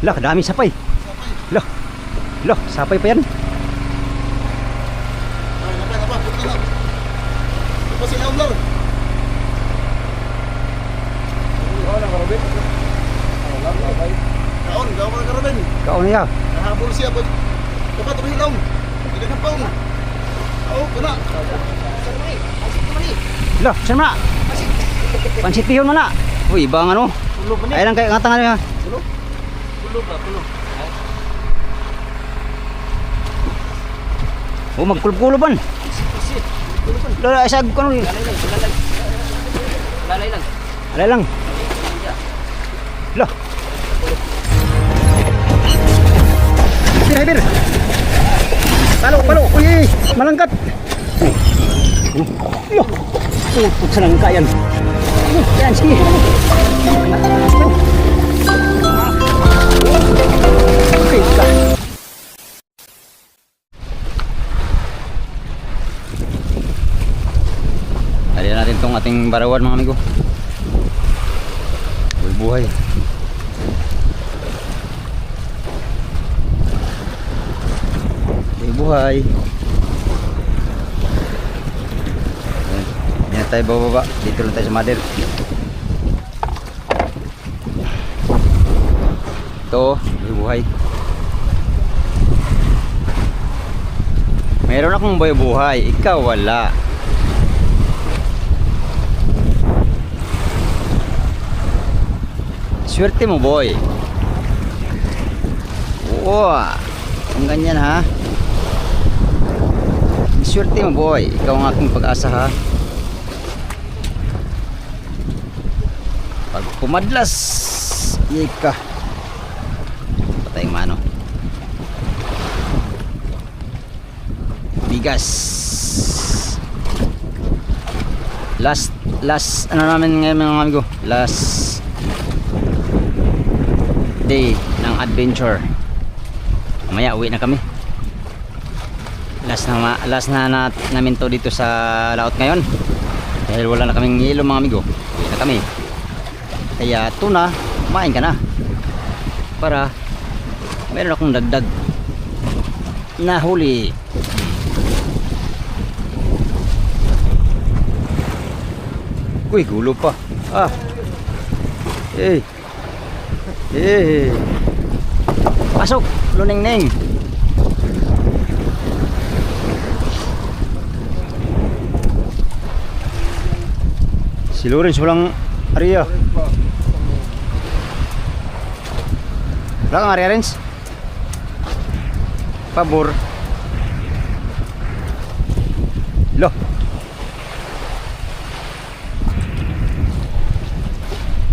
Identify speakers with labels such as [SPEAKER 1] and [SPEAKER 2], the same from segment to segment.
[SPEAKER 1] Lah, dami sapay. Lah. Lah, sapay pa yan.
[SPEAKER 2] Ay, napa, puti na. Ito sila umlar. Kaon, gawa ka karabin.
[SPEAKER 1] Kaon niya.
[SPEAKER 2] Nahabol siya po. Dapat tumihilaw. Hindi na paon. Oo, kuna.
[SPEAKER 1] Lah, saan na? Pansit pihon mo na. Uy, ibang ano?
[SPEAKER 2] Tulog ba niya?
[SPEAKER 1] Ay lang kayo ngatangan niya.
[SPEAKER 2] Tulog? Tulog ba? Tulog.
[SPEAKER 1] Oh, magkulub-kuluban. Lala, isag ko ano.
[SPEAKER 2] Lalay lang.
[SPEAKER 1] Alay lang. Lah. Hibir. Palo. Uy, malangkat. Yo. Putut sa langka yan. Yan, sige. Okay, ka. Alihan natin tong ating barawan mga amigo. Buhay. Buhay. Hindi na tayo bababa. Dito lang tayo sa mother. Ito, buhay. Meron akong buhay. Ikaw wala. Swerte mo, boy. Wow. Ang ganyan ha. Swerte mo, boy. Ikaw ang aking pag-asa ha. Pag pumadlas, ika. Patay mano. Bigas. Last ano namin ngayon mga amigo? Last day ng adventure. Mamaya uwi na kami. Last na namin to dito sa laot ngayon. Dahil wala na kaming yelo mga amigo. Uwi na kami. Kaya tuna, kumain ka na. Para meron akong dagdag na huli. Uy, gulo pa. Ah. Pasok, luneng-neng. Si Lawrence walang area. Wala kang area, Lawrence? Pabor. Loh.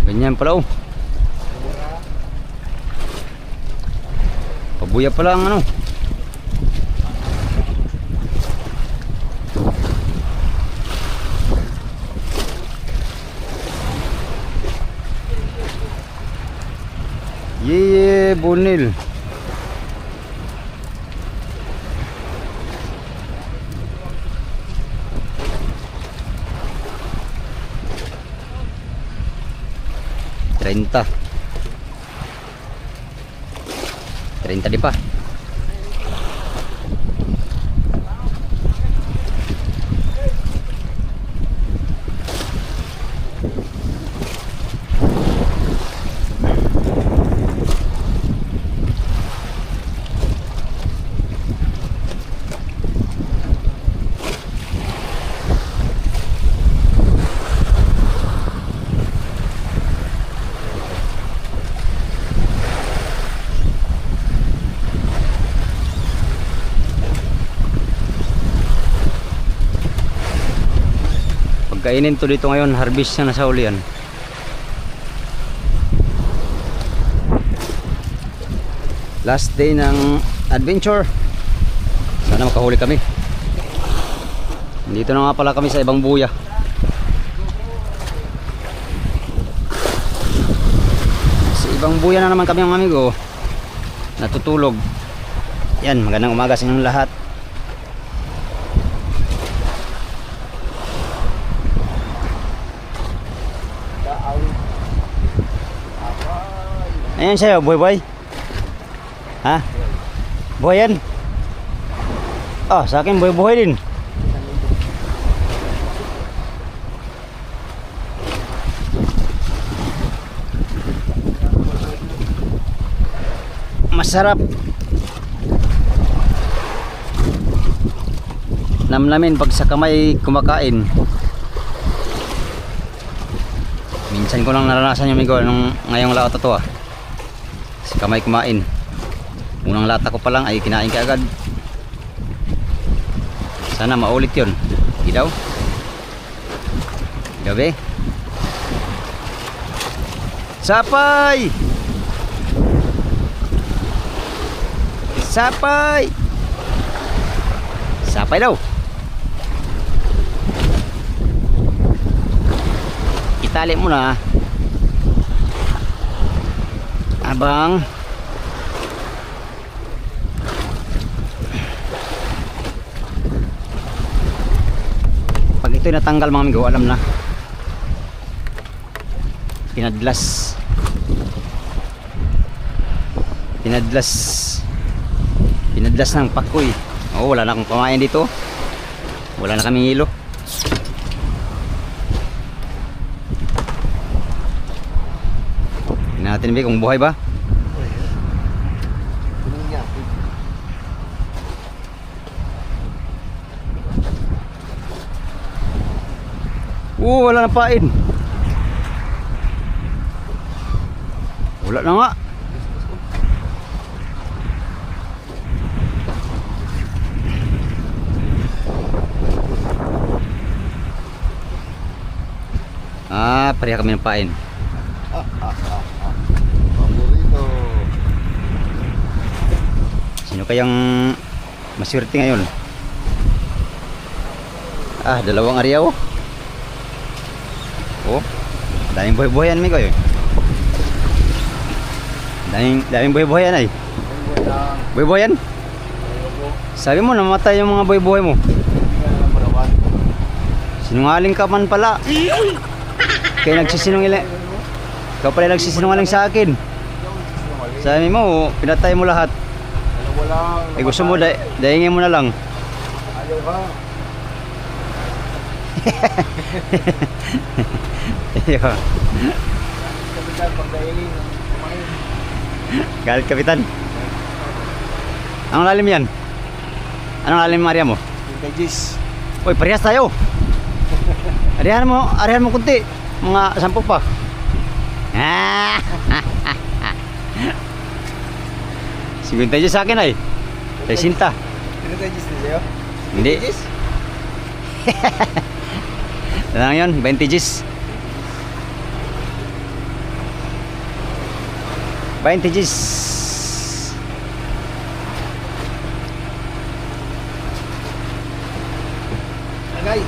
[SPEAKER 1] Ganyan pala oh. Pabuya pala ang ano. Yeye bonil. Treinta di pa. Kainin to dito ngayon, harvest na nasa ulian. Last day ng adventure. Sana makahuli kami. Dito na nga pala kami sa ibang buya. Sa ibang buya na naman kami ang amigo. Natutulog. Yan, magandang umaga sa inyong lahat. Ayan sa'yo, boy. Ha? Buhay yan? Ah, sa akin buhay-buhay din. Masarap. Namnamin pag sa kamay kumakain. Minsan ko lang naranasan yung migo nung ngayong laot na to ah. Sa kamay kumain. Unang lata ko pa lang ay kinain ka agad. Sana maulit yun. Di daw? Gabi. Sapay! Sapay! Sapay daw. Itali mo na. Abang pag ito'y natanggal mga amigo, alam na. Pinadlas. Pinadlas ng pakoy. Oh, wala na akong pamain dito. Wala na kaming hilo. Tingnan natin ba kung buhay ba? Wala na pain. Wala na nga. Ah, pareha kami ng pain.
[SPEAKER 2] Paborito.
[SPEAKER 1] Sino kayang maswerte ngayon? Ah, dalawang ariyaw. Oh, daming buhay-buhayan mi ko eh. Daming buhay-buhayan ay. Buhay-buhayan? Sabi mo namatay yung mga buhay-buhay mo. Sinungaling ka man pala. Kaya nagsisinungaling. Ikaw pala nagsisinungaling sa akin. Sabi mo, pinatay mo lahat. Eh gusto mo, dahingin mo na lang.
[SPEAKER 2] Ayaw ka.
[SPEAKER 1] Ayun.
[SPEAKER 2] Kapitan, pagdailin.
[SPEAKER 1] Galit kapitan. Anong lalim yan? Anong lalim Maria mo?
[SPEAKER 2] Vintages.
[SPEAKER 1] Uy, parehas tayo. Arihan mo kunti. Mga 10 pa. Ah. Si Vintages sa akin ay. Sa Sinta.
[SPEAKER 2] Vintages na sa'yo?
[SPEAKER 1] Hindi. Ano lang yun? Vintages. Vintages.
[SPEAKER 2] Agay.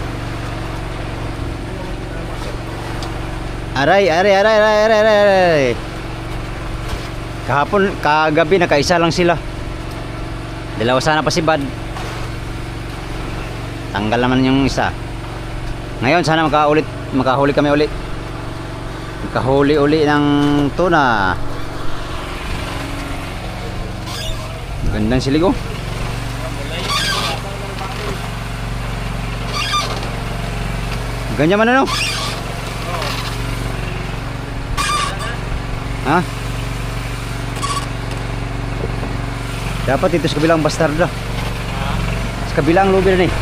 [SPEAKER 1] Aray. Kahapon, kagabi nakaisa lang sila. Dalawa sana pa si Bad. Tanggal naman yung isa. Ngayon sana makahuli kami ulit. Makahuli uli ng tuna. Gandang siligo. Ganyan man ano? Ha? Dapat ito sa kabilang bastarda. Sa kabilang lubi na eh.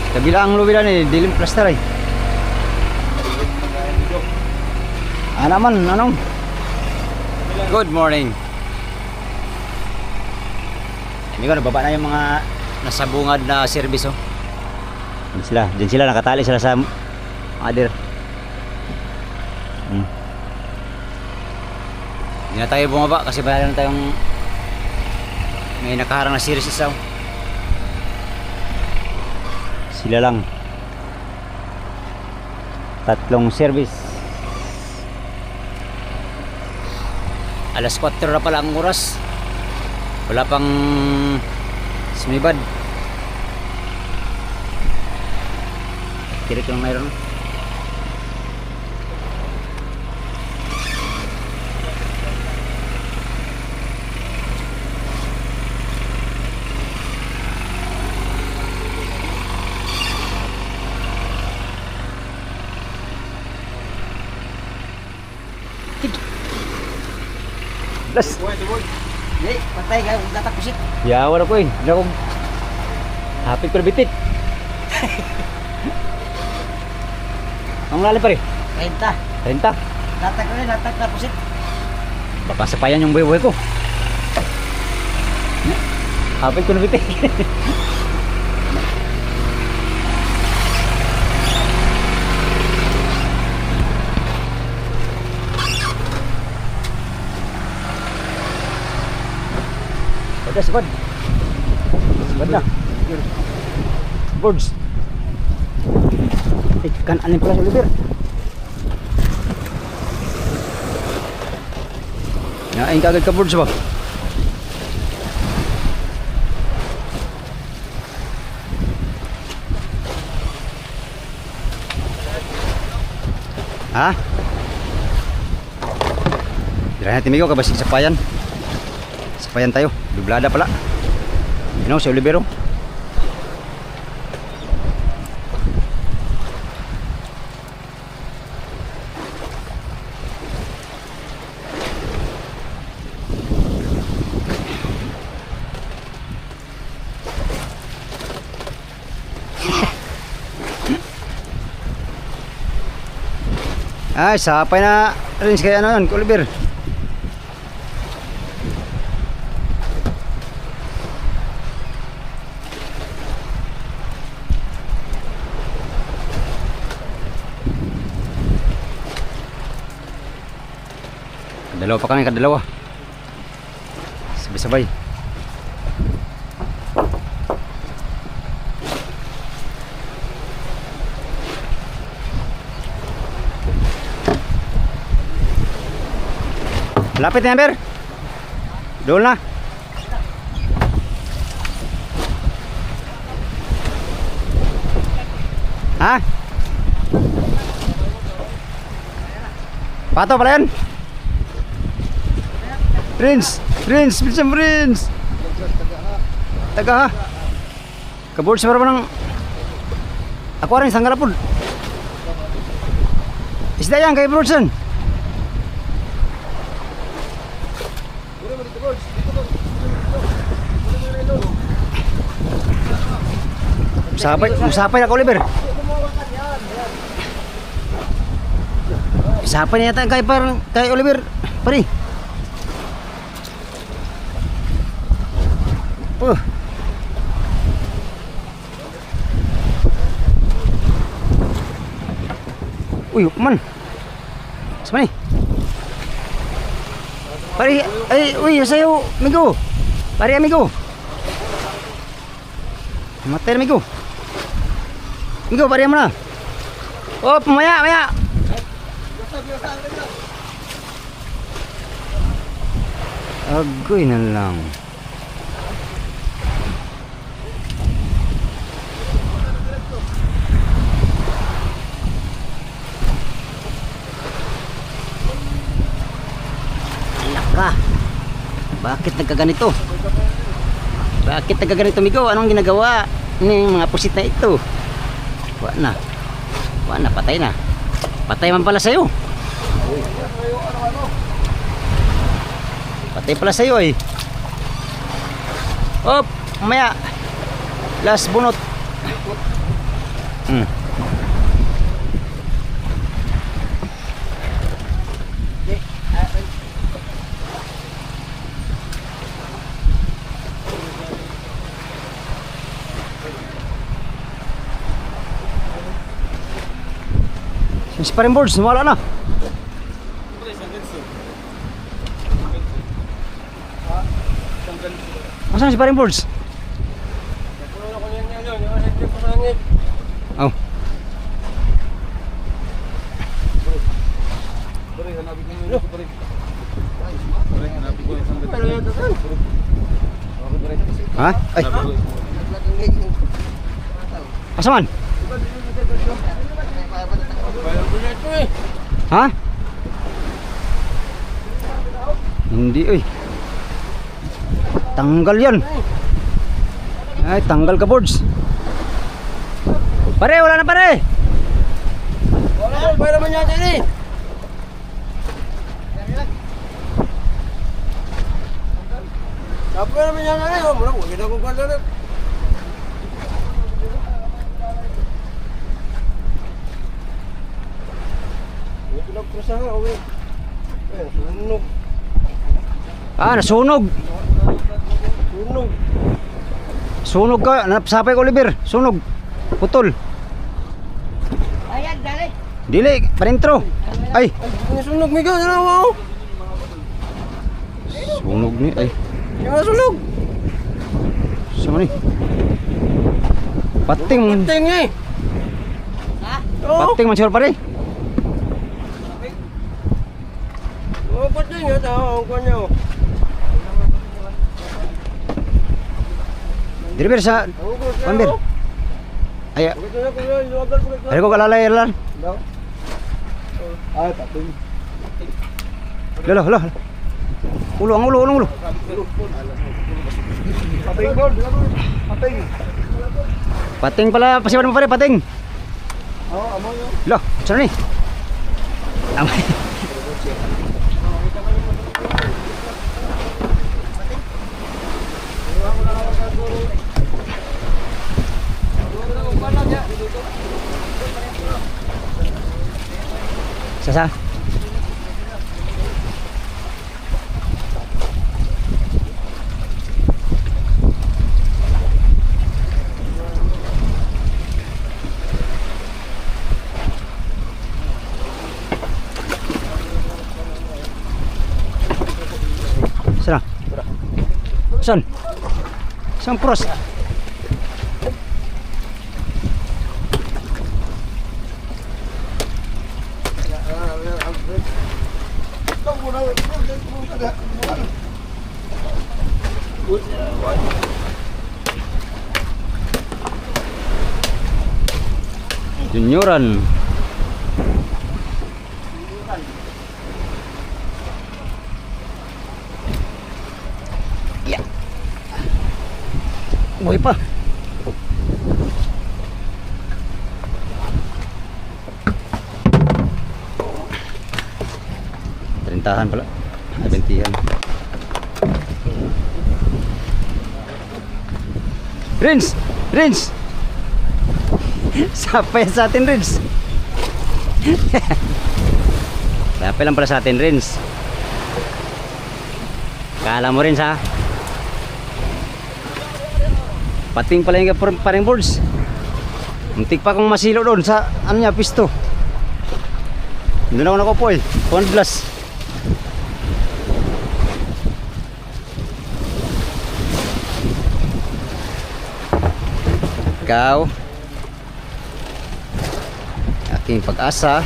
[SPEAKER 1] Sa kabilang lubi na eh. Dilim plaster eh. Naman, anong? Good morning. Hindi ko, nababa na yung mga nasa bungad na service oh. Diyan sila, nakatali sila sa adir. Hindi na tayo bumaba kasi bahala na tayong may nakaharang na series isaw. Sila lang. 3 service. Alas 4 na pala ang oras. Wala pang sumibad. Tirik lang mayroon. Las.
[SPEAKER 2] Di, patay ka, datak pusit.
[SPEAKER 1] Yawa na ko eh. Hindi ako. Hapit ko na bitit. Ang lalim pa rin.
[SPEAKER 2] 30.
[SPEAKER 1] 30.
[SPEAKER 2] Datak ko rin, datak na pusit.
[SPEAKER 1] Baka sapayan yung buhay-buhay ko. Hapit ko na bitit. Sabad. Sabad na. Birds. Ikan anin pala sa Oliver. Nain kagad ka birds ba? Ha? Dirahan natin migo kabasig sa payan. Sapayan tayo, dublada pala. You know, si Olivero. Ay, sapay na rin kaya ano yun, Oliver. Dalawa pa kami, kadalawa. Sabay-sabay. Lapit na, Ber. Doon na. Ha? Pato pala yan. Prince, bilisan Prince. Taga ha. Kaboard sa parang ako rin isang galapod. Isda yan kay Broadson. Musapay na ka, Oliver. Musapay na yata kay Oliver. Pari. Uy, man. Sama ni. Pari, uy, sayo, amigo. Pari, amigo. Matay na, amigo. Amigo, pari mo na. Oh, maya. Agoy na lang. Alaka. Bakit nagkaganito? Migo? Anong ginagawa ng mga pusit na ito? Wala na, patay na. Patay man pala sa'yo. Patay pala sa'yo eh. Op, mamaya. Last bunot. Si paring boards, wala na. Asan si paring boards? Oh. Ha? Ay. Asaman? Ha? Hindi eh. Tanggal yan. Ay, tanggal ka boards. Pare, wala na pare. Wala naman yata ini.
[SPEAKER 2] Apa naman yan na yun? Mula ko, hindi na kong kwala na. Hindi pinagprasa nga, okay. Eh, sunog.
[SPEAKER 1] Ah, nasunog.
[SPEAKER 2] Sunog.
[SPEAKER 1] Sunog ka. Napasapay ko, Oliver. Sunog. Putol.
[SPEAKER 3] Ayan, dali.
[SPEAKER 1] Dili, parintro. Ay,
[SPEAKER 2] Ay, sunog, Mika. Yan ako.
[SPEAKER 1] sunog ni. Ay,
[SPEAKER 2] Yan nga sunog.
[SPEAKER 1] sama ni. Pating.
[SPEAKER 2] Pating eh.
[SPEAKER 3] Ha?
[SPEAKER 2] Oo.
[SPEAKER 1] Pating man siya pare.
[SPEAKER 2] Oo, pating eh. Tao, ang kanya.
[SPEAKER 1] Deliver sa Pamber. Ay,
[SPEAKER 2] Ito na ko yun. Luwagan ko ito.
[SPEAKER 1] ay ko kalalay lan.
[SPEAKER 2] Daw. Ay, pating.
[SPEAKER 1] Lalo, lalo. Ulo, ang ulo, ulo.
[SPEAKER 2] Pating, Gord. Pating.
[SPEAKER 1] Pating pala, pasiwan mo pare, pating.
[SPEAKER 2] Oo, amo yun.
[SPEAKER 1] Lo, sana ni. Amay. Sasa. Sana. San? San pros? Junioran. Ya. Buhay pa. Terintahan pala. Ay, bentihan. Rins! Rins! Sapay sa atin, Rins. Sapay lang pala sa atin, Rins. Kala mo, Rins, ha? Pating pala yung paring boards. Muntik pa akong masilo doon sa ano niya, pisto. Doon ako nakupo eh. 1 plus. Ikaw aking pag-asa.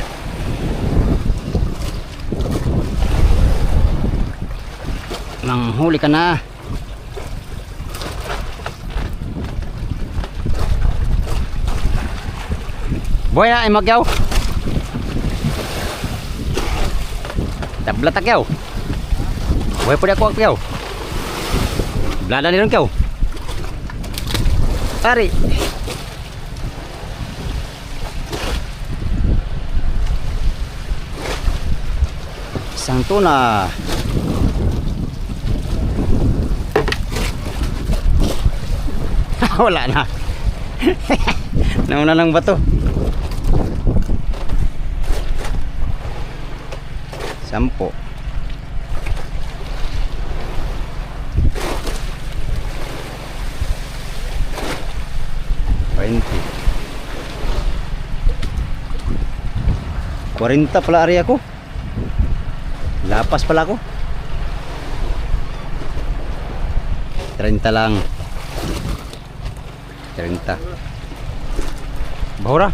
[SPEAKER 1] Manghuli ka na. Boy na ay magyaw. Tablatak yaw. Boy pwede ako yaw. Blada ni ron yaw. Ari. Isang tuna. Wala na. Nauna lang bato. 10. 40 pala area ko. Lapas pala ako. 30 lang. 30. Bahura.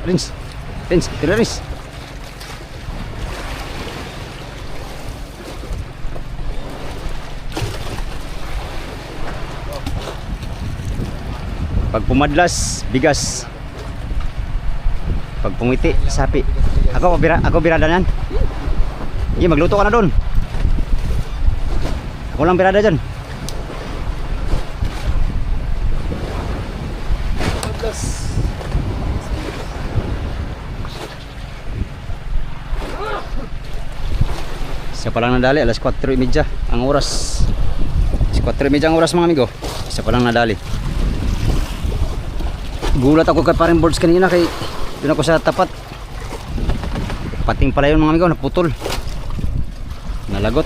[SPEAKER 1] Rins. Rins, tira Rins. Pag pumadlas, bigas. Pag pumiti, sapi. Ako birada nan. Magluto ka na doon. Walang birada dyan.
[SPEAKER 2] Plus.
[SPEAKER 1] Isa pa lang nadali, alas 4:30 ang oras. Alas 4:30 ang oras mga amigo. Isa pa lang nadali. Gulat ako kay paring boards kanina kay doon ako sa tapat. Pating pala yun mga amigo, naputol. Nalagot.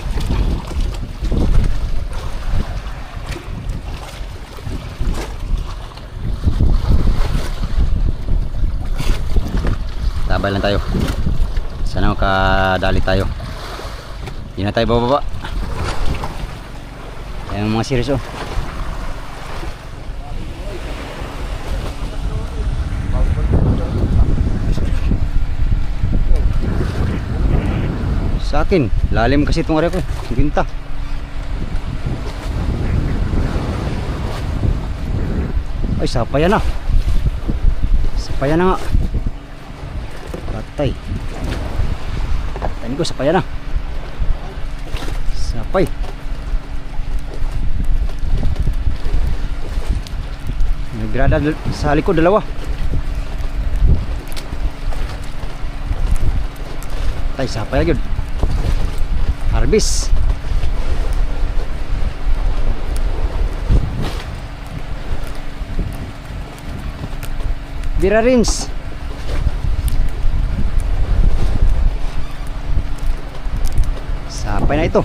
[SPEAKER 1] Tabay lang tayo. Sana makadali tayo. Hindi na tayo bababa. Ayan ang mga series oh. Sa akin, lalim kasi itong area ko. Ginta. Ay, sapayan na. Sapayan na nga. Patay. Tani ko, sapayan na. Sapay. Naggrada sa likod, dalawa. Tay, sapay agad. Harbis. Bira rings. Sapay na ito.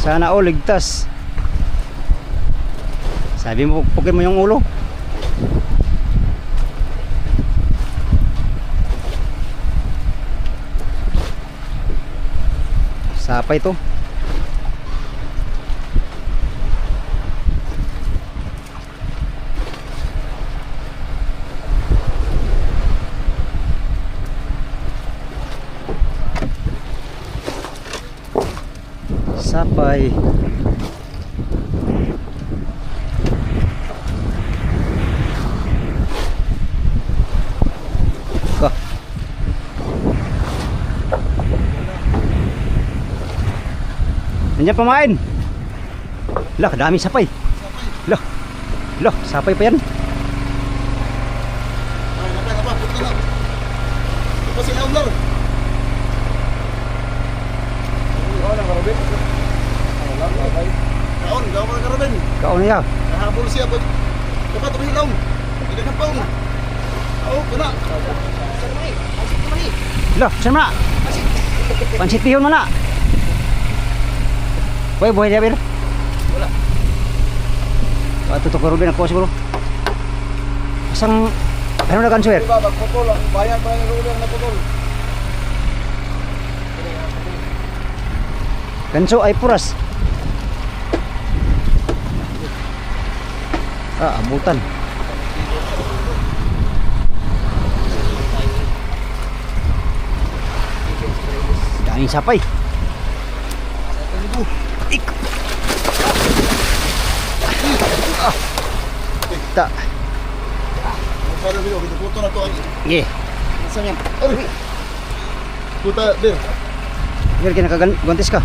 [SPEAKER 1] Sana all ligtas. Sabi mo, pukin mo yung ulo. Sapay to. Sapay. Ka. Nandiyan pamain. Lah, dami sapay. Lah. Lah, sapay pa yan.
[SPEAKER 2] Apa? Puti na. Apa sila umlar? Kaon, gawa ka karabin.
[SPEAKER 1] Kaon niya.
[SPEAKER 2] Nahabol siya po. Dapat tumihilong. Hindi ka paong. Oo, kuna.
[SPEAKER 1] Lah, saan na? Pansitihon mo na. Boy, buhay niya, Bir.
[SPEAKER 2] Wala.
[SPEAKER 1] Tutok ko Ruben ako siguro. Asang ano na kanso, Bir?
[SPEAKER 2] Diba, magputol. Ang bayan pa yung ruling na putol.
[SPEAKER 1] Kanso ay puras. Abutan. Daming sapay. Ta.
[SPEAKER 2] Para dito, puto na to.
[SPEAKER 1] Ye.
[SPEAKER 2] Saan yan? Ay! Puta, Bir.
[SPEAKER 1] Bir kinakagantis ka.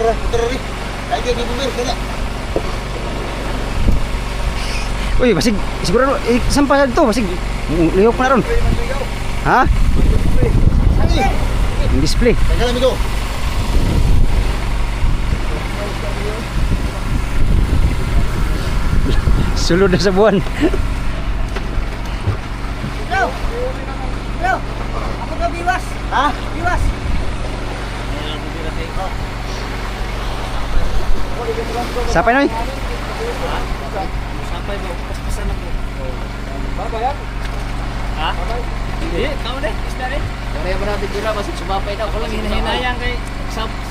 [SPEAKER 2] Putra rin. Kaya di bumir, kaya.
[SPEAKER 1] Uy, basig siguro sampa dito, basig lihok na ron. Ha? Yung display.
[SPEAKER 2] Teka lang ito.
[SPEAKER 1] Sulod na sa buwan.
[SPEAKER 3] Bro! Bro! Ako ka biwas!
[SPEAKER 1] Ha?
[SPEAKER 3] Biwas!
[SPEAKER 1] Sapay noy.
[SPEAKER 3] Sampay mo, paspasan ako. Babayan? Ha?
[SPEAKER 4] Eh, kau deh, isda deh.
[SPEAKER 3] Kaya mo natin dila, masig sumapay daw.
[SPEAKER 4] Ako lang hinahinayang kay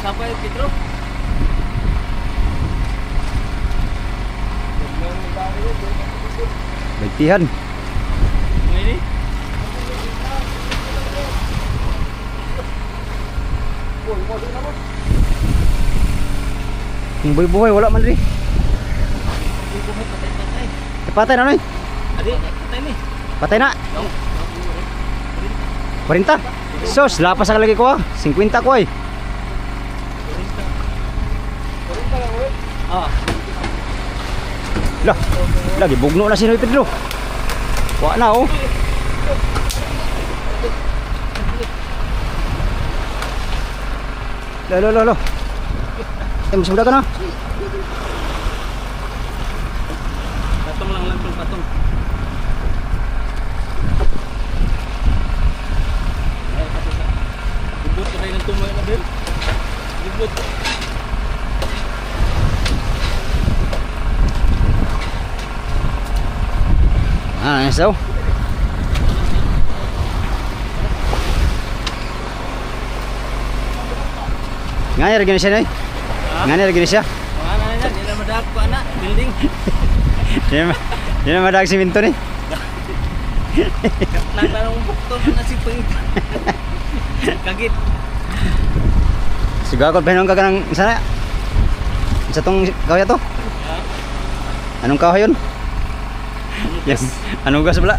[SPEAKER 4] Sapay Petro.
[SPEAKER 1] Bagtihan.
[SPEAKER 4] Ini.
[SPEAKER 1] Yung buhay-buhay wala man rin.
[SPEAKER 4] Hindi ko may patay-patay.
[SPEAKER 1] Patay na noy.
[SPEAKER 4] Adi, patay ni.
[SPEAKER 1] Patay na. 40. Sos, lapas ang lagi ko ah. 50 ko ay.
[SPEAKER 4] Ah,
[SPEAKER 1] Lah, lagi bugno na si Noy Pedro. Wa na oh. Lo. Mas muda ka na.
[SPEAKER 4] patong lang tong patong. Ay, patong sa. Libot ka tayo ng tumoy na din. Libot.
[SPEAKER 1] Ah, so. Ngaya lagi siya Noy. Ngaya lagi siya.
[SPEAKER 4] Mga na yan, hindi na madahap ko anak. Building.
[SPEAKER 1] Yan na madag siminto ni.
[SPEAKER 4] Nagtanong bukto na si Peng. Kagit.
[SPEAKER 1] Sigakot pa hinong kaganang sana. Sa tong kahoy to. Anong kahoy yun? Yes. Anong gas pala?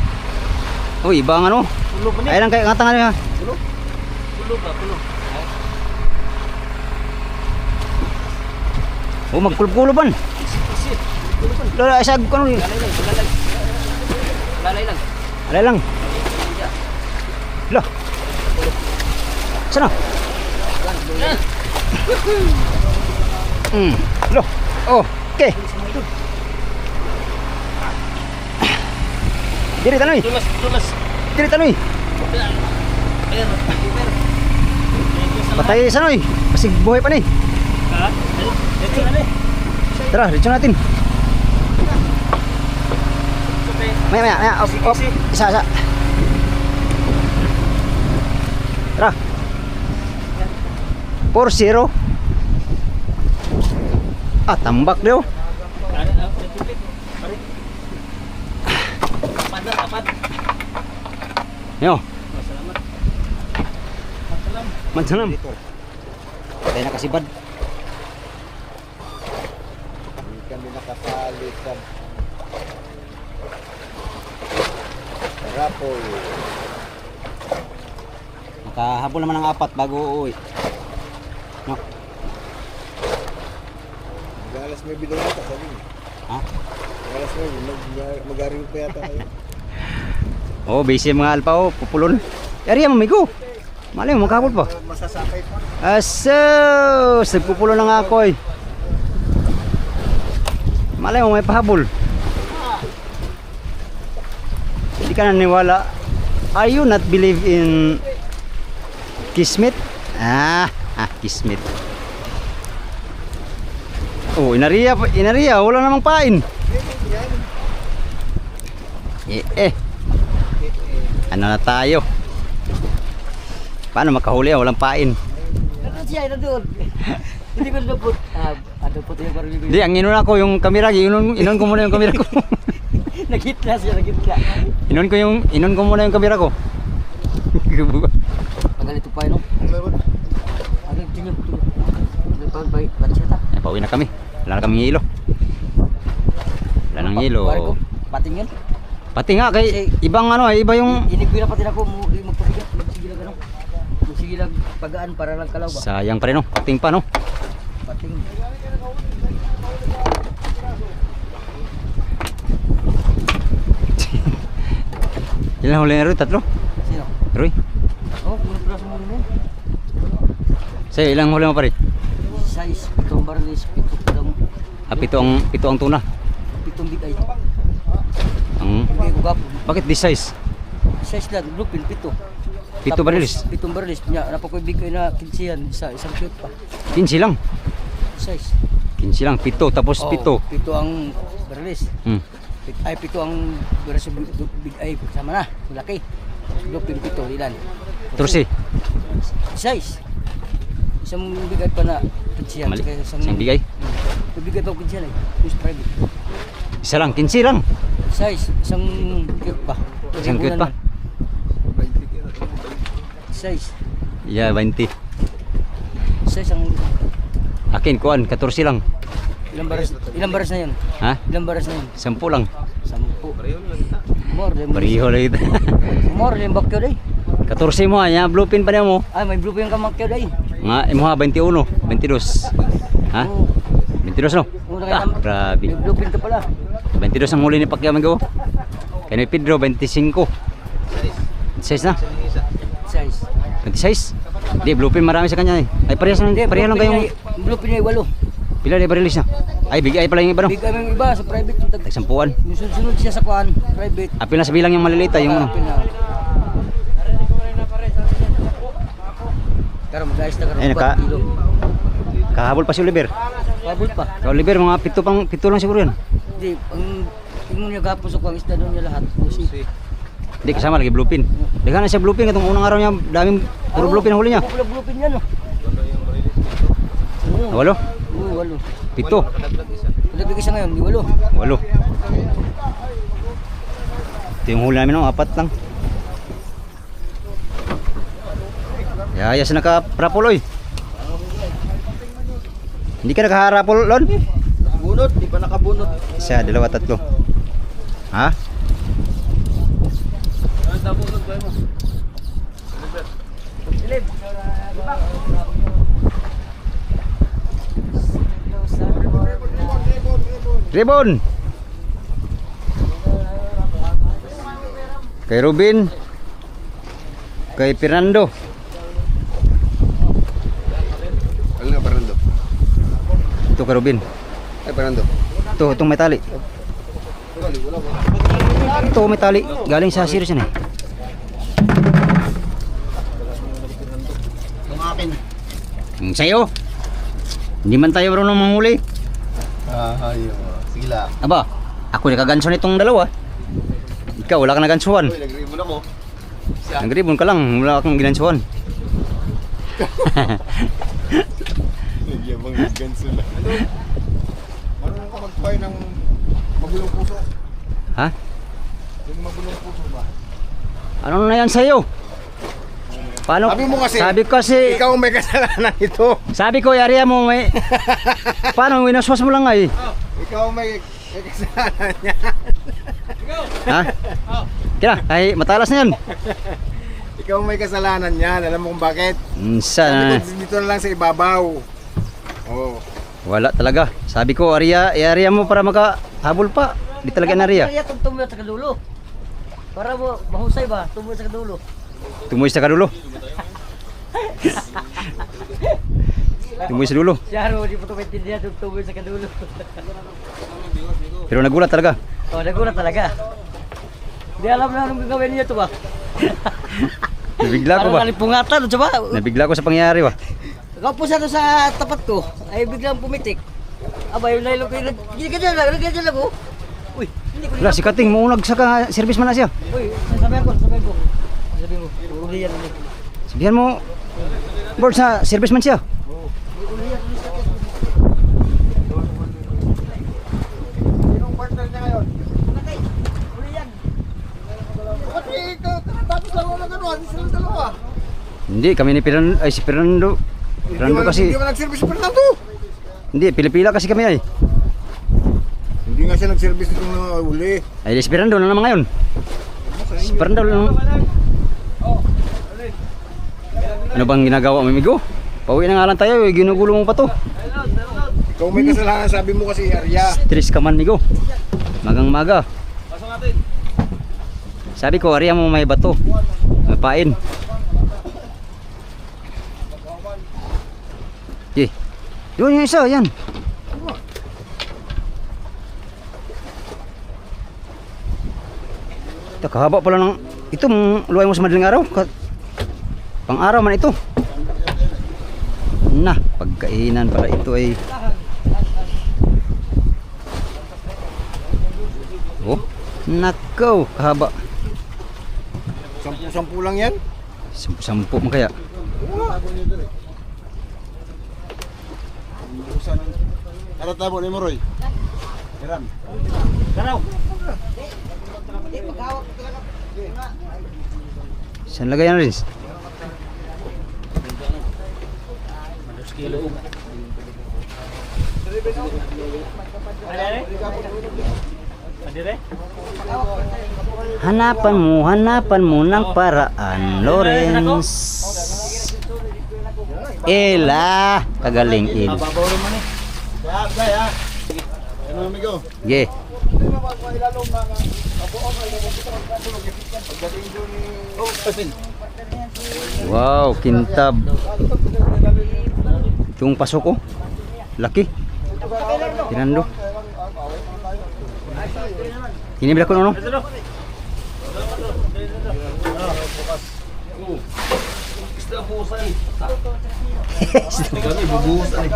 [SPEAKER 1] Uy, iba ang ano.
[SPEAKER 4] Pulo pa
[SPEAKER 1] Ay lang kay ngatang ano ha.
[SPEAKER 4] Pulo ba? Pulo.
[SPEAKER 1] Oh, magkulub-kuluban.
[SPEAKER 4] Isip.
[SPEAKER 1] Lala isag ko nun.
[SPEAKER 4] Lalay lang.
[SPEAKER 1] Alay lang. Lo. Sana? Lo. Oh, okay. Diri tanoy.
[SPEAKER 4] Tulas.
[SPEAKER 1] Diri tanoy.
[SPEAKER 4] Air.
[SPEAKER 1] Patay sa noy. Pasig buhay pa ni.
[SPEAKER 4] Ha? Ito na eh.
[SPEAKER 1] Tara, dito natin. Maya. Op. Isa. Tara. 4-0. Ah, tambak daw.
[SPEAKER 4] Tapat.
[SPEAKER 1] Yo,
[SPEAKER 4] Salamat.
[SPEAKER 1] mansalam. Patay na kasibad.
[SPEAKER 2] Hindi kami nakasalitan. Rapoy.
[SPEAKER 1] Nakahabol naman ng 4 bago uuwi. No.
[SPEAKER 2] Galas may bilong ata sabi.
[SPEAKER 1] Ha?
[SPEAKER 2] Galas may mag-ariw pa yata kayo.
[SPEAKER 1] Oh, busy mga alpa oh, pupulon. Yari mo migo. Malay mo makabol pa.
[SPEAKER 2] Masasakay pa.
[SPEAKER 1] Aso, nagpupulon na nga ako eh. Malay mo may pahabol. Hindi ka naniwala. I you not believe in kismet? Kismet. Oh, inariya, wala namang pain. Ano na tayo? Paano makahuli? Walang pain.
[SPEAKER 3] Ano siya, ito doon. Hindi ko napot. Ano po tayo parang
[SPEAKER 1] Hindi, ang inon ako yung kamera, inon ko muna yung kamera ko.
[SPEAKER 3] nagitla siya.
[SPEAKER 1] Inon ko muna yung kamera ko.
[SPEAKER 3] Pagalito pa yun, no? Ano yung tingin? Ba't siya ta?
[SPEAKER 1] Pauwi na kami. Wala na kaming hilo. Wala nang hilo.
[SPEAKER 3] Pating yun?
[SPEAKER 1] Pati nga kay ibang ano, iba yung
[SPEAKER 3] Inigwira pati ako, magpabigat. Magsigilag ano? Magsigilag pagaan para lang kalaw ba?
[SPEAKER 1] sayang pa rin no. Pating pa no.
[SPEAKER 3] Pating.
[SPEAKER 1] Ilan huli na rin? 3?
[SPEAKER 3] Sino?
[SPEAKER 1] Roy?
[SPEAKER 3] Oh, kung pala sa mga
[SPEAKER 1] Sa'yo, ilang huli mo pa rin?
[SPEAKER 3] size, pitong barlis, pitong padang,
[SPEAKER 1] Pito ang tuna.
[SPEAKER 3] pitong bigay.
[SPEAKER 1] Ang
[SPEAKER 3] Hindi ko gapo.
[SPEAKER 1] bakit this size?
[SPEAKER 3] Size lang, lupin, pito.
[SPEAKER 1] Pito
[SPEAKER 3] Tapos,
[SPEAKER 1] barilis?
[SPEAKER 3] Pitong barlis. Nya, napakoy bigay na 15 yan, isang cute pa.
[SPEAKER 1] 15 lang.
[SPEAKER 3] Size.
[SPEAKER 1] 15 lang, pito tapos
[SPEAKER 3] Oo,
[SPEAKER 1] pito.
[SPEAKER 3] Pito ang barlis.
[SPEAKER 1] Hmm.
[SPEAKER 3] Pito ang barlis big ay sama na, malaki. Lupin pito, ilan?
[SPEAKER 1] Tursi.
[SPEAKER 3] Size. Isang bigay pa na pinsyan.
[SPEAKER 1] Mali.
[SPEAKER 3] Tsaka
[SPEAKER 1] Isang bigay.
[SPEAKER 3] Bigay pa pinsyan eh. Yung private.
[SPEAKER 1] Isa lang, 15 lang.
[SPEAKER 3] Size. Isang cute pa.
[SPEAKER 1] Isang cute pa.
[SPEAKER 3] Size.
[SPEAKER 1] Yeah, 20.
[SPEAKER 3] Size ang...
[SPEAKER 1] Akin, kuan, 14 lang.
[SPEAKER 3] Ilang baras na yun?
[SPEAKER 1] Ha?
[SPEAKER 3] Ilang baras na yun?
[SPEAKER 1] 10 lang.
[SPEAKER 3] 10. More than...
[SPEAKER 1] Pariho lang ito.
[SPEAKER 3] More than bakyo day.
[SPEAKER 1] 14 mo, ya, bluepin pa niya mo.
[SPEAKER 3] Ay, may blue pa yung kamakyo day.
[SPEAKER 1] Nga, imo ha, 21, 22. Ha?
[SPEAKER 3] Oo.
[SPEAKER 1] 22 no? Ah, grabe.
[SPEAKER 3] May blue pin ka pala.
[SPEAKER 1] 22 ang huli ni Pacquiao Amigo. Kaya ni Pedro, 25. 26 na?
[SPEAKER 3] Size.
[SPEAKER 1] 26? Hindi, bluepin marami sa kanya eh. Ay, parehas lang kayong...
[SPEAKER 3] Blue pin ay 8.
[SPEAKER 1] Pila na i-release na? Ay, bigay pala yung iba no?
[SPEAKER 3] Bigay mo yung iba sa private. Yung
[SPEAKER 1] Tagsampuan.
[SPEAKER 3] yung sunod siya sa kuan, private.
[SPEAKER 1] Apil na sa bilang yung maliliit yung ano.
[SPEAKER 3] Karon guys, ta karon.
[SPEAKER 1] Ay, kahabol pa si Oliver.
[SPEAKER 3] Pabul pa.
[SPEAKER 1] Si Oliver, mga 7 lang siguro yan.
[SPEAKER 3] Hindi, ang tingin niya gapos sa kuang isda doon niya lahat. Pusi.
[SPEAKER 1] Hindi, kasama lagi bluepin. Daghan na siya bluepin, katong unang araw niya, daming puro bluepin ang huli niya.
[SPEAKER 3] Puro blue pin yan, no.
[SPEAKER 1] Walo?
[SPEAKER 3] Oo, 8.
[SPEAKER 1] 7.
[SPEAKER 3] Kadagdag isa ngayon, di 8.
[SPEAKER 1] Walo. Ito yung huli namin, no? 4 lang. Yayas na naka-rapol, oy. Hindi ka nakaharapol, Lon?
[SPEAKER 2] Bunot, di pa nakabunot.
[SPEAKER 1] Isa, 2, 3. Ha? Ribbon! Kay Rubin. Kay Fernando.
[SPEAKER 2] Ano nga, Fernando?
[SPEAKER 1] Ito kay Rubin.
[SPEAKER 2] Ay, Fernando.
[SPEAKER 1] Itong may tali. Ito may tali. Galing sa series yan eh.
[SPEAKER 2] Yung akin.
[SPEAKER 1] Sa'yo. Hindi man tayo marunong manghuli.
[SPEAKER 2] Ayun. Sige lang.
[SPEAKER 1] Aba, ako nakaganso nitong dalawa. Ikaw, wala kang nagansuhan.
[SPEAKER 2] Uy, nag-ribbon ako.
[SPEAKER 1] Nag-ribbon ka lang, wala kang ginansuhan.
[SPEAKER 2] Nagyabang ganso lang. Marunong ka mag-fire ng magulong puso.
[SPEAKER 1] Ha?
[SPEAKER 2] Yung magulong puso ba?
[SPEAKER 1] Ano na yan sa'yo? Paano?
[SPEAKER 2] Sabi mo kasi,
[SPEAKER 1] Sabi ko kasi,
[SPEAKER 2] ikaw may kasalanan ito.
[SPEAKER 1] sabi ko, yariya mo may... Paano? Winaswas mo lang nga eh.
[SPEAKER 2] Ikaw may kasalanan niya.
[SPEAKER 1] Ha? Kaya, ay matalas na yan.
[SPEAKER 2] Ikaw may kasalanan niyan. Alam mo kung bakit?
[SPEAKER 1] Sa,
[SPEAKER 2] Sabi ko, dito na lang sa ibabaw. Oh.
[SPEAKER 1] wala talaga. Sabi ko, yariya mo para makahabol pa. Di talaga nariya.
[SPEAKER 3] Kaya tumulong sa kadulo. Para mo mahusay ba? Tumulong sa kadulo.
[SPEAKER 1] Tumuy sa kadulo. Tumuy sa dulo.
[SPEAKER 3] Siya ro, di po ito maintindihan tumulong sa kadulo.
[SPEAKER 1] Pero nagulat talaga.
[SPEAKER 3] Oh, nagulat talaga. Di alam na anong gagawin niya ito ba?
[SPEAKER 1] Nabigla ko ba?
[SPEAKER 3] Parang kalipungatan, ito ba?
[SPEAKER 1] Nabigla ko sa pangyayari ba?
[SPEAKER 3] Kaupo siya doon sa tapat ko, ay biglang pumitik. Aba, yung nailog ko, hindi ka dyan lang ko. Uy, hindi ko
[SPEAKER 1] Wala, si Kating, maunag sa service man na siya.
[SPEAKER 3] Uy, sasabihan ko. Sasabihan mo, uli yan ulit.
[SPEAKER 1] Sabihan mo, board sa service man siya.
[SPEAKER 2] Sinong partner niya ngayon?
[SPEAKER 3] Uli yan.
[SPEAKER 2] Ba't tapos lang ako ng ano? Hindi silang dalawa.
[SPEAKER 1] Hindi, kami ni Fernando, ay si Fernando. Fernando kasi,
[SPEAKER 2] Hindi mo nag-service si Fernando.
[SPEAKER 1] hindi, pila-pila kasi kami ay.
[SPEAKER 2] Hindi nga siya nag-service itong uli.
[SPEAKER 1] Ay, si Fernando na naman ngayon. Si Fernando lang. Ano bang ginagawa mo, amigo? Pauwi na nga lang tayo, ginugulo mo pa to.
[SPEAKER 2] Ikaw may kasalanan, sabi mo kasi Arya.
[SPEAKER 1] Stress ka man, amigo. Magang-maga. Sabi ko, Arya mo may bato. May pain. Okay. Doon yung isa, yan. Ito, kahaba pala ng... Ito, luway mo sa madaling araw. Pang araw man ito. Na, pagkainan pala ito ay... Oh, nakaw, kahaba.
[SPEAKER 2] Sampu-sampu lang yan.
[SPEAKER 1] Sampu mo kaya.
[SPEAKER 2] Ano tabo ni Moroy? Hiram.
[SPEAKER 3] Karaw.
[SPEAKER 1] Saan lagay yan, Rins?
[SPEAKER 4] Manus kilo. Adire?
[SPEAKER 1] Hanapan mo ng paraan, Lawrence. Ela, kagaling Il.
[SPEAKER 4] Mababaw rin mo ni.
[SPEAKER 2] Kaya. Ano amigo?
[SPEAKER 1] Ge.
[SPEAKER 2] Oh, Pepin.
[SPEAKER 1] Wow, kintab. Yung pasok ko. Laki. Tinando. Tinibla ko no.
[SPEAKER 2] Gusto buhusan. Kami bubuhusan.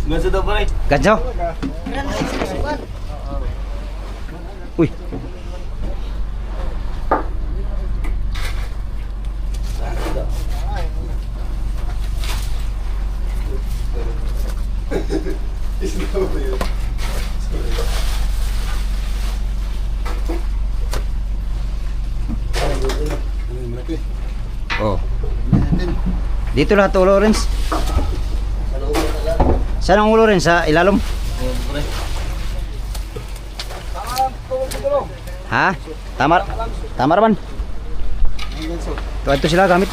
[SPEAKER 4] Ganso daw ba rin?
[SPEAKER 1] Gadyaw. Uy. Oh. Dito lahat to, Lawrence. Saan ang ulo rin? Sa ilalom? Ha? Tamar? Tamar man? Ito sila gamit.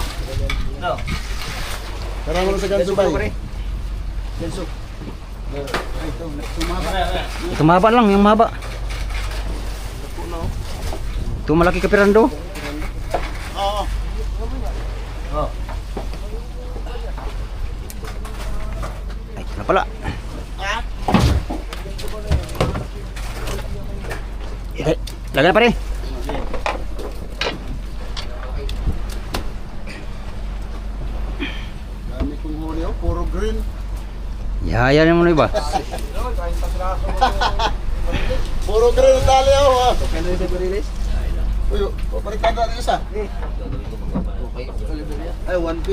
[SPEAKER 2] Tara mo sa ganso bay. Ganso.
[SPEAKER 1] Ito mahaba lang, yung mahaba. Ito malaki kapirando.
[SPEAKER 2] Oo.
[SPEAKER 1] Ay, ito na pala. Eh, lagyan na pa rin.
[SPEAKER 2] Dami kong huli oh, puro green.
[SPEAKER 1] Yaya mo na iba.
[SPEAKER 2] Puro green ang tali oh. Kano yung sa-release? Uy, paparikada rin isa. Ay, 1P.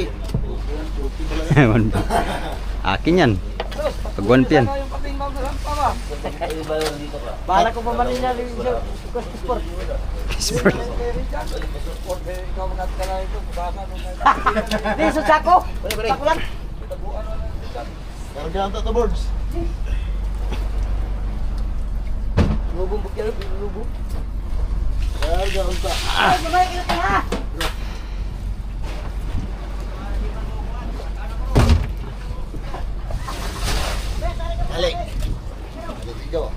[SPEAKER 1] Akin yan. Pag 1P yan.
[SPEAKER 3] Bahala ko pa man niya sa sport.
[SPEAKER 1] Sport.
[SPEAKER 3] Di sa sako. Sako lang.
[SPEAKER 2] Karagahan to boards.
[SPEAKER 3] Lubong bukyan, lubong.
[SPEAKER 2] Karagahan ta.
[SPEAKER 3] Ay, babay ka ha.
[SPEAKER 2] Alik. Tiga.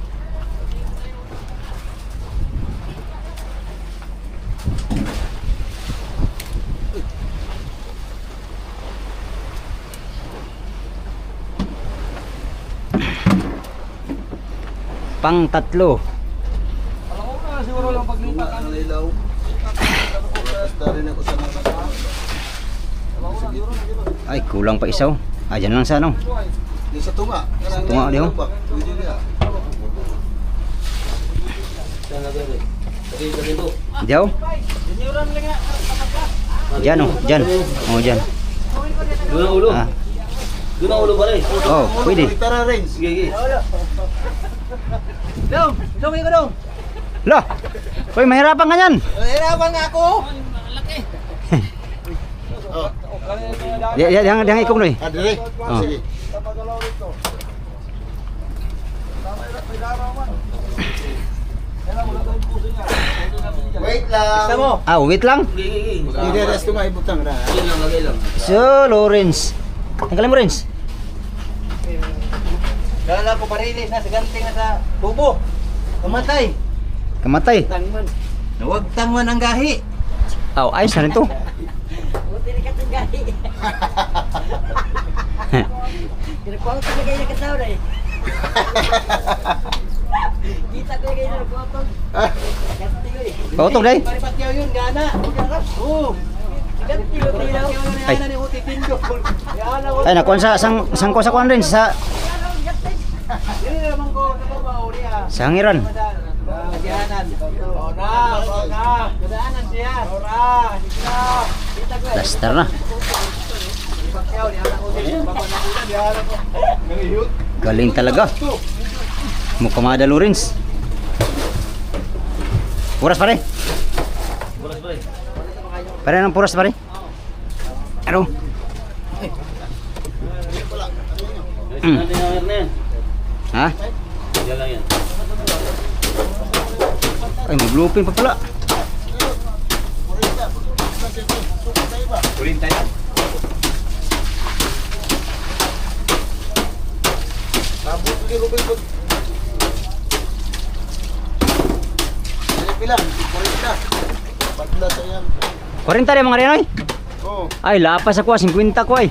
[SPEAKER 1] Pang tatlo.
[SPEAKER 2] Alam ko na siguro lang paglipat ang ilaw. Basta rin ako sa mga.
[SPEAKER 1] Ay, kulang pa isaw. Ah, dyan lang sa ano.
[SPEAKER 2] Di sa tunga.
[SPEAKER 1] Sa tunga, di ho?
[SPEAKER 2] Pwede niya.
[SPEAKER 1] Diyaw. Dyan oh, dyan. Oh, dyan.
[SPEAKER 4] Doon ang ulo.
[SPEAKER 1] Ah.
[SPEAKER 4] Doon ang ulo ba rin?
[SPEAKER 1] Oh, pwede.
[SPEAKER 2] Tara range.
[SPEAKER 4] Sige.
[SPEAKER 3] Dong, dong ko dong.
[SPEAKER 1] Lah. Hoy, mahirapan ka yan.
[SPEAKER 3] Hirapan nga ako.
[SPEAKER 2] Oh.
[SPEAKER 1] Yang ikong noy.
[SPEAKER 2] Ah, dire.
[SPEAKER 1] Oh.
[SPEAKER 2] Sige. Wait lang.
[SPEAKER 3] Gusto mo?
[SPEAKER 1] Ah, wait lang.
[SPEAKER 2] Hindi rest tunga ibutang ra.
[SPEAKER 4] Lagay lang.
[SPEAKER 1] So, Lawrence. Tanggalin mo, Lawrence.
[SPEAKER 3] Kala ko parilis na sa ganting na sa bubo. Kamatay.
[SPEAKER 1] Kamatay.
[SPEAKER 3] Tangman. Huwag tangman ang gahi.
[SPEAKER 1] Aw, ayos na rin to.
[SPEAKER 3] Buti na katang gahi. Kinakuha ko talaga yung kataw na eh. Kita ko yung nagkuhatong. Ganti ko eh.
[SPEAKER 1] Pautong, day.
[SPEAKER 3] Paripat yaw yun, gana. Oo. Ganti ko tilaw.
[SPEAKER 1] Ay.
[SPEAKER 3] Gana ni Uti Tindo. Gana ko.
[SPEAKER 1] Ay, nakuha sa ko sa kuan rin sa
[SPEAKER 3] Hindi naman ko nakabaw niya.
[SPEAKER 1] sa hangiran.
[SPEAKER 2] Daanan. Ora. Daanan siya. Ora.
[SPEAKER 1] Plaster na. Galing talaga. Mukamada Lawrence. Puras pare.
[SPEAKER 4] Bulas ba eh?
[SPEAKER 1] Pare ng puras pare. Ano?
[SPEAKER 4] Ayos natin ang air na yan.
[SPEAKER 1] Ha?
[SPEAKER 4] Yan lang yan.
[SPEAKER 1] Ay, mag-looping pa pala.
[SPEAKER 4] Ulin tayo.
[SPEAKER 2] Abot ni Ruben ko. Pila, 40. Pagla sa yan.
[SPEAKER 1] 40 rin mga Renoy.
[SPEAKER 2] Oo.
[SPEAKER 1] Ay, lapas ako, 50 ko ay.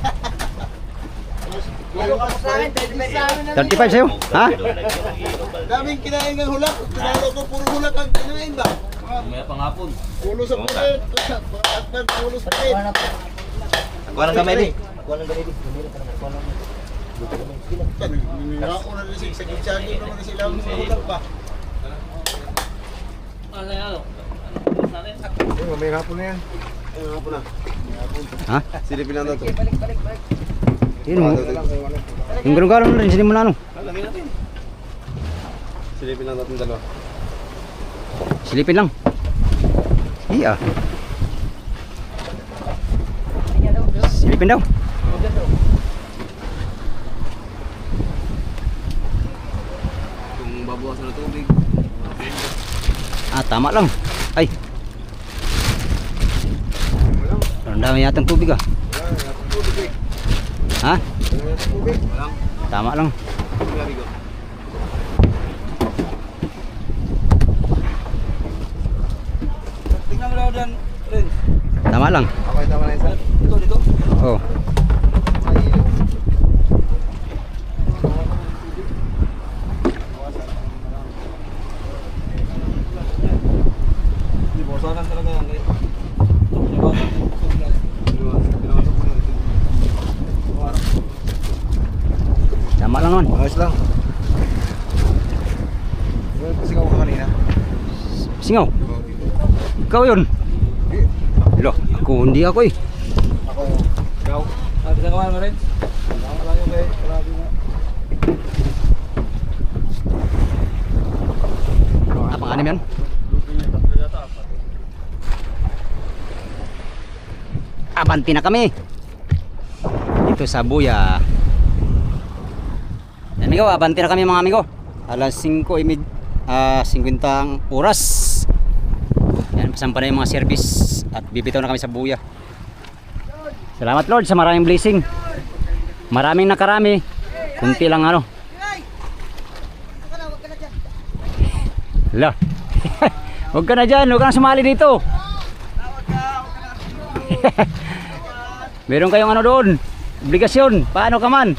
[SPEAKER 1] 35 sa'yo? Ha?
[SPEAKER 2] Daming kinain ng hulak. Tinalo ko puro hulak ang kinain ba?
[SPEAKER 4] Mamaya pang hapon.
[SPEAKER 2] Pulo sa pulit. At pulo sa pulit.
[SPEAKER 4] Kuha ng kamay din.
[SPEAKER 2] Ako na rin sa gitsagi naman na sila ang hulak ba? Mamaya hapon na yan. Mamaya hapon na.
[SPEAKER 1] Ha?
[SPEAKER 2] Silipin lang daw ito.
[SPEAKER 1] Yun mo. Yung garong-garong na rin, sinin mo na ano.
[SPEAKER 2] Silipin lang daw itong dalawa.
[SPEAKER 1] Silipin lang. Iya. Silipin daw.
[SPEAKER 2] Kung babawasan ng tubig.
[SPEAKER 1] Ah, tama lang. Ay. Ang dami yatang tubig ah. Ha? Tama lang.
[SPEAKER 2] Tingnan mo lang dyan, Renz.
[SPEAKER 1] Tama lang.
[SPEAKER 2] Okay, tama na isa. Dito.
[SPEAKER 1] Oh.
[SPEAKER 2] Di bawasan talaga yan.
[SPEAKER 1] Tama lang naman.
[SPEAKER 2] Ayos lang. Kasi ka kanina.
[SPEAKER 1] Singaw. Ikaw yun. Hello. Ako hindi ako eh.
[SPEAKER 2] Ako. Ikaw. Bisa ka mo rin? Wala yung kay. Wala yung
[SPEAKER 1] Pang-anim yan. Abanti na kami. Dito sa Buya. Amigo, abanti na kami mga amigo. Alas 5:50 oras. Yan, pasampa na yung mga service at bibitaw na kami sa Buya. Salamat Lord sa maraming blessing. Maraming nakarami. Kunti lang ano. Hala. Huwag ka na dyan, huwag ka na sumali dito. Meron kayong ano doon, obligasyon, paano ka man.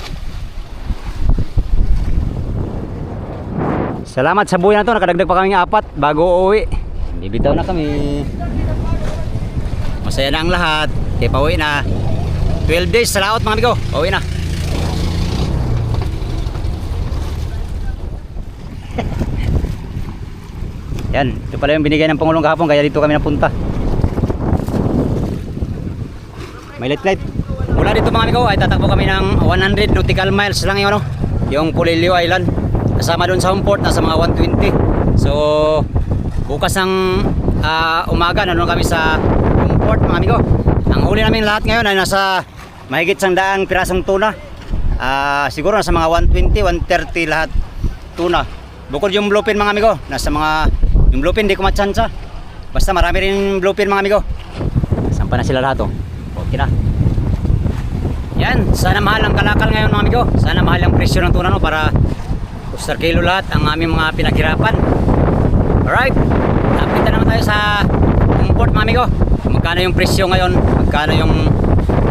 [SPEAKER 1] Salamat sa buhay na to, nakadagdag pa kami ng 4 bago uuwi. Bibitaw na kami. Masaya na ang lahat, kaya pauwi na. 12 days sa laot mga amigo, pauwi na. Yan, ito pala yung binigay ng Pangulong kahapon, kaya dito kami napunta. May light. Mula dito mga amigo ay tatakbo kami ng 100 nautical miles lang yung ano, yung Pulilio Island. Kasama doon sa home port, nasa mga 120. So bukas ng umaga nandun kami sa home port mga amigo. Ang huli namin lahat ngayon ay nasa mahigit 100 pirasong tuna. Siguro nasa mga 120, 130 lahat tuna. Bukod yung bluefin mga amigo, nasa mga yung bluefin di ko matsansa. Basta marami rin bluefin mga amigo. Sampa na sila lahat oh. Okay na. Yan, sana mahal ang kalakal ngayon mga amigo. Sana mahal ang presyo ng tuna no, para usar kilo lahat ang aming mga pinaghirapan. Alright, napita naman tayo sa import mga amigo. Magkano yung presyo ngayon, magkano yung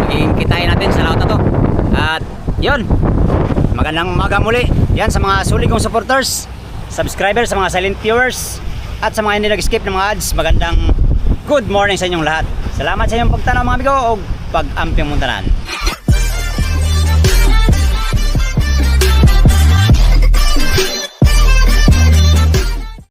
[SPEAKER 1] magiging kitain natin sa lahat na to. At yun, magandang umaga muli. Yan sa mga sulit kong supporters, subscribers, sa mga silent viewers, at sa mga hindi nag-skip ng mga ads. Magandang good morning sa inyong lahat. Salamat sa inyong pagtanaw mga amigo o pag-amping muntanan.